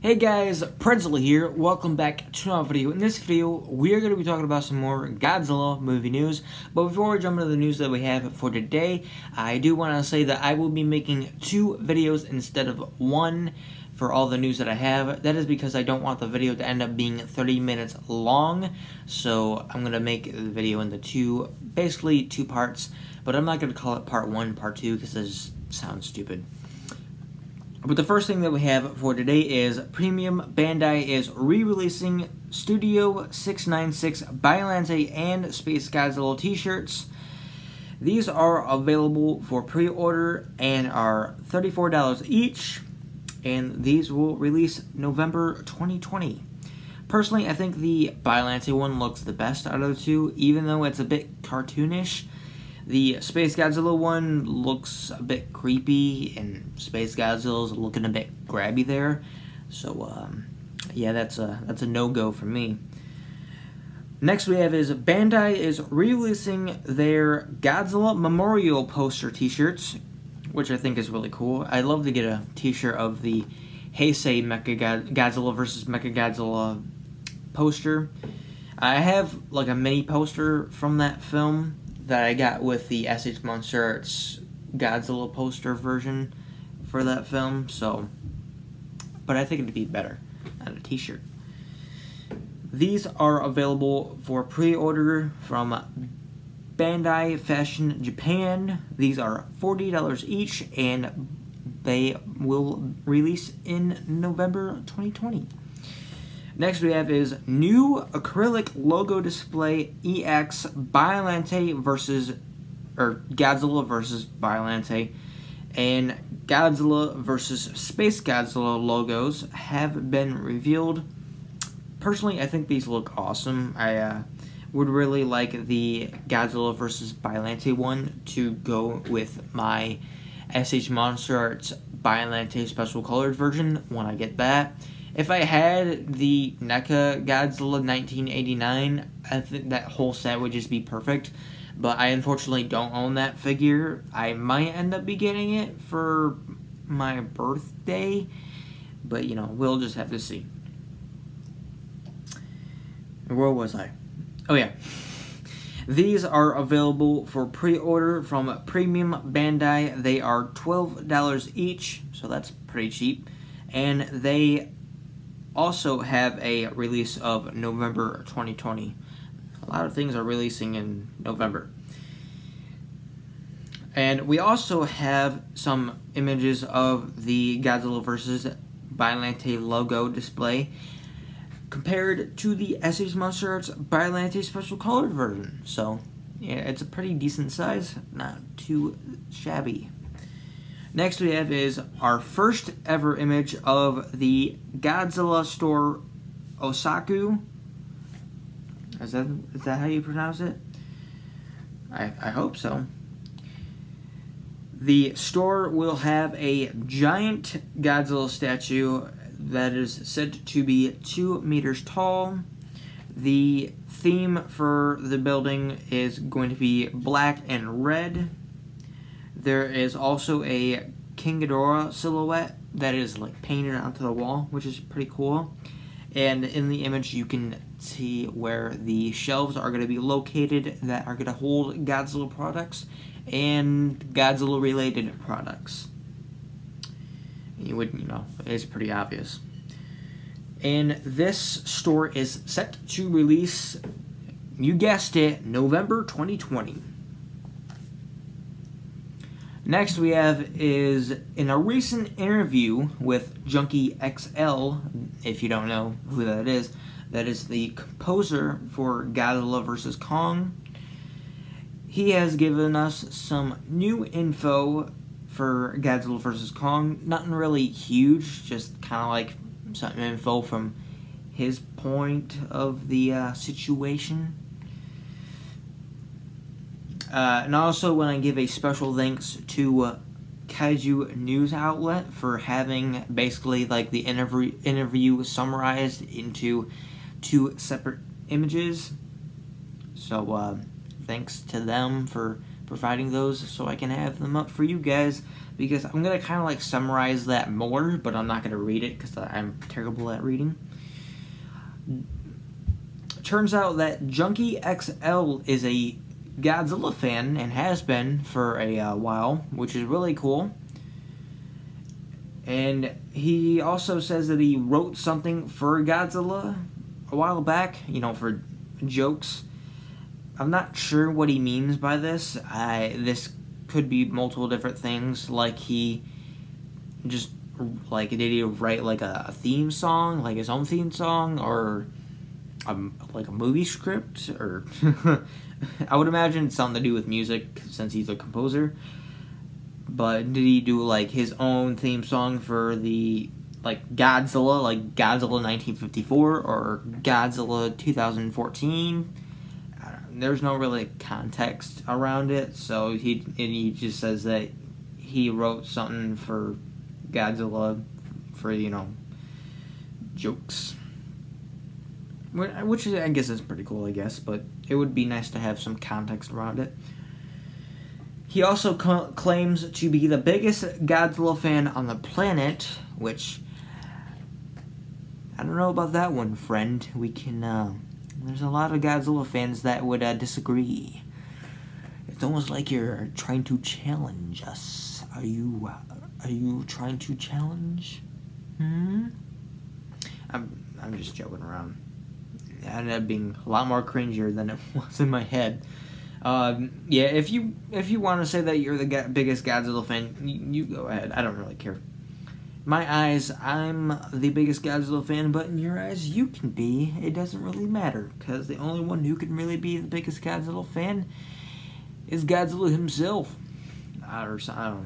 Hey guys, Pretzel here. Welcome back to another video. In this video, we are going to be talking about some more Godzilla movie news. But before we jump into the news that we have for today, I do want to say that I will be making 2 videos instead of 1 for all the news that I have. That is because I don't want the video to end up being 30 minutes long. So I'm going to make the video into basically 2 parts. But I'm not going to call it part 1, part 2, because this sounds stupid. But the first thing that we have for today is Premium Bandai is re-releasing Studio 696 Biollante and Space Godzilla t-shirts. These are available for pre-order and are $34 each, and these will release November 2020. Personally, I think the Biollante one looks the best out of the 2, even though it's a bit cartoonish. The Space Godzilla one looks a bit creepy, and Space Godzilla's looking a bit grabby there. So, yeah, that's a no-go for me. Next we have is Bandai is releasing their Godzilla Memorial poster t-shirts, which I think is really cool. I'd love to get a t-shirt of the Heisei Godzilla vs. Mechagodzilla poster. I have like a mini poster from that film that I got with the SH Monster Arts Godzilla poster version for that film, so, but I think it'd be better on a t-shirt. These are available for pre-order from Bandai Fashion Japan. These are $40 each, and they will release in November 2020. Next we have is new acrylic logo display EX Biollante Godzilla versus Biollante, and Godzilla versus Space Godzilla logos have been revealed. Personally, I think these look awesome. I would really like the Godzilla versus Biollante one to go with my SH Monster Arts Biollante special colored version when I get that. If I had the NECA Godzilla 1989, I think that whole set would just be perfect. But I unfortunately don't own that figure. I might end up be getting it for my birthday. But, you know, we'll just have to see. Where was I? Oh, yeah. These are available for pre-order from Premium Bandai. They are $12 each, so that's pretty cheap. And they also have a release of November 2020. A lot of things are releasing in November. And we also have some images of the Godzilla vs. Biollante logo display compared to the SH Monster Arts Biollante special colored version. So, yeah, it's a pretty decent size, not too shabby. Next we have is our first ever image of the Godzilla Store Osaku. Is that how you pronounce it? I hope so. The store will have a giant Godzilla statue that is said to be 2 meters tall. The theme for the building is going to be black and red. There is also a King Ghidorah silhouette that is like painted onto the wall, which is pretty cool. And in the image you can see where the shelves are going to be located that are going to hold Godzilla products and Godzilla related products. You know, it's pretty obvious. And this store is set to release, you guessed it, November 2020. Next we have is, in a recent interview with Junkie XL, if you don't know who that is the composer for Godzilla vs. Kong. He has given us some new info for Godzilla vs. Kong. Nothing really huge, just kind of like some info from his point of the situation. And also want to give a special thanks to Kaiju News Outlet for having basically like the interview summarized into 2 separate images. So thanks to them for providing those so I can have them up for you guys, because I'm going to kind of like summarize that more, but I'm not going to read it because I'm terrible at reading. Turns out that Junkie XL is a Godzilla fan and has been for a while, which is really cool. And he also says that he wrote something for Godzilla a while back, you know, for jokes. I'm not sure what he means by this. This could be multiple different things, like he just, like, did he write like a theme song, like his own theme song, or like a movie script, or I would imagine it's something to do with music since he's a composer. But did he do like his own theme song for the like Godzilla 1954 or Godzilla 2014? There's no really context around it, so he just says that he wrote something for Godzilla for, you know, jokes. Which I guess is pretty cool, I guess, but it would be nice to have some context around it. He also claims to be the biggest Godzilla fan on the planet, which I don't know about that one, friend. We can, there's a lot of Godzilla fans that would disagree. It's almost like you're trying to challenge us. Are you trying to challenge? I'm just joking around. It ended up being a lot more cringier than it was in my head. Yeah, if you want to say that you're the biggest Godzilla fan, you go ahead. I don't really care. In my eyes, I'm the biggest Godzilla fan, but in your eyes, you can be. It doesn't really matter, because the only one who can really be the biggest Godzilla fan is Godzilla himself. I don't know.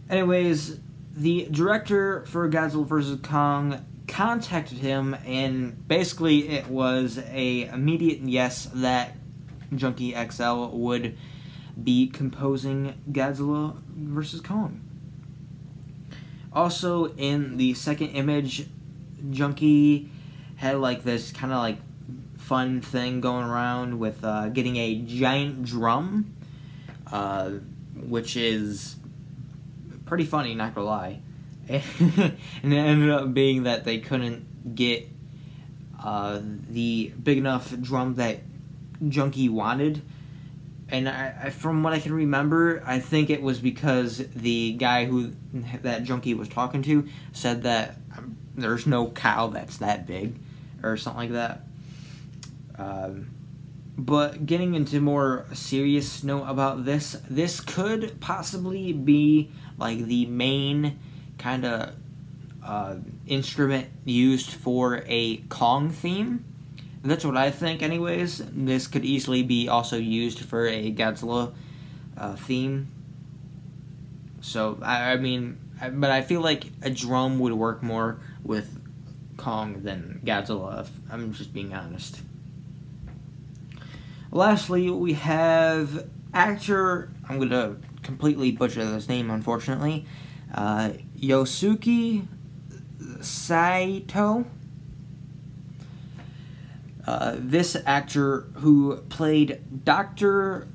Anyways, the director for Godzilla vs. Kong contacted him, and basically it was a immediate yes that Junkie XL would be composing Godzilla vs. Kong. Also, in the second image, Junkie had like this kind of like fun thing going around with getting a giant drum, which is pretty funny, not gonna lie. And it ended up being that they couldn't get the big enough drum that Junkie wanted, and I, from what I can remember, I think it was because the guy that Junkie was talking to said that there's no cow that's that big, or something like that. But getting into more serious note about this could possibly be like the main kind of instrument used for a Kong theme. That's what I think anyways. This could easily be also used for a Godzilla theme. So, I mean, but I feel like a drum would work more with Kong than Godzilla, if I'm just being honest. Lastly, we have actor, I'm going to completely butcher this name unfortunately, Yosuke Saito. This actor who played Dr.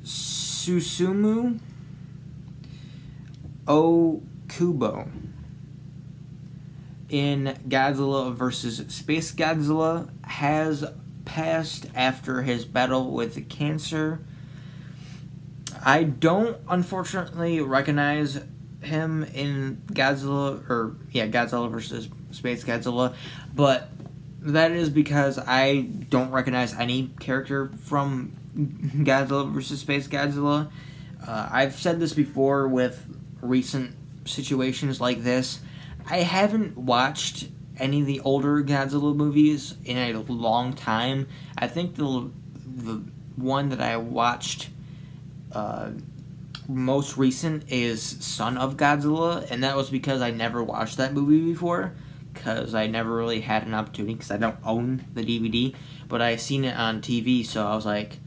Susumu Okubo in Godzilla vs. Space Godzilla has passed after his battle with cancer. I don't, unfortunately, recognize him in Godzilla vs. Space Godzilla, but that is because I don't recognize any character from Godzilla vs. Space Godzilla. I've said this before with recent situations like this. I haven't watched any of the older Godzilla movies in a long time. I think the one that I watched most recent is Son of Godzilla, and that was because I never watched that movie before, because I never really had an opportunity, because I don't own the DVD, but I seen it on TV, so I was like,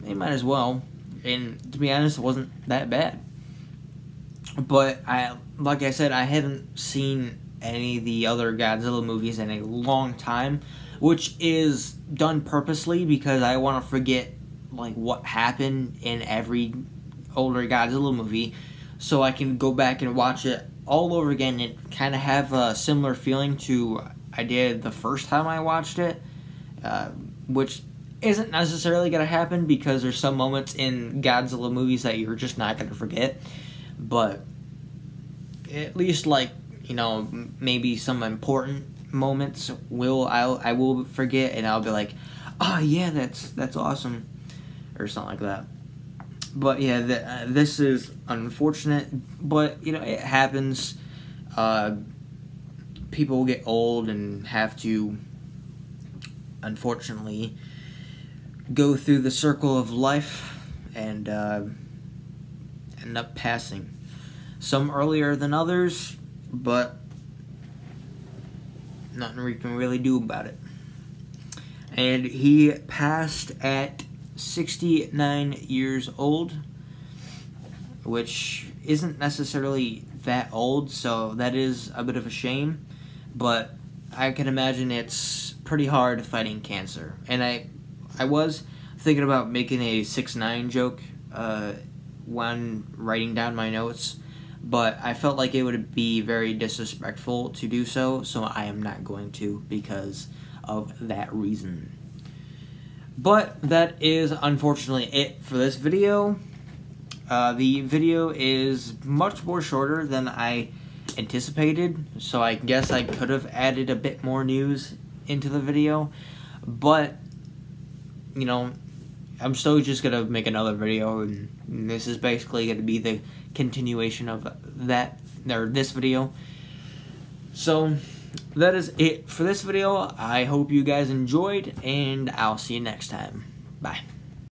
they might as well. And to be honest, it wasn't that bad. But like I said, I haven't seen any of the other Godzilla movies in a long time, which is done purposely because I want to forget like what happened in every older Godzilla movie, so I can go back and watch it all over again and kind of have a similar feeling to I did the first time I watched it, which isn't necessarily going to happen because there's some moments in Godzilla movies that you're just not going to forget, but at least, like, you know, maybe some important moments I will forget, and I'll be like, oh yeah, that's awesome, or something like that. But yeah, this is unfortunate, but you know, it happens. People get old and have to, unfortunately, go through the circle of life and end up passing. Some earlier than others, but nothing we can really do about it. And he passed at 69 years old, which isn't necessarily that old, so that is a bit of a shame, but I can imagine it's pretty hard fighting cancer. And I was thinking about making a 6'9" joke when writing down my notes, but I felt like it would be very disrespectful to do so, so I am not going to because of that reason. But that is unfortunately it for this video. The video is much more shorter than I anticipated, so I guess I could have added a bit more news into the video, but you know, I'm still just gonna make another video, and this is basically gonna be the continuation of this video. So that is it for this video. I hope you guys enjoyed, and I'll see you next time. Bye.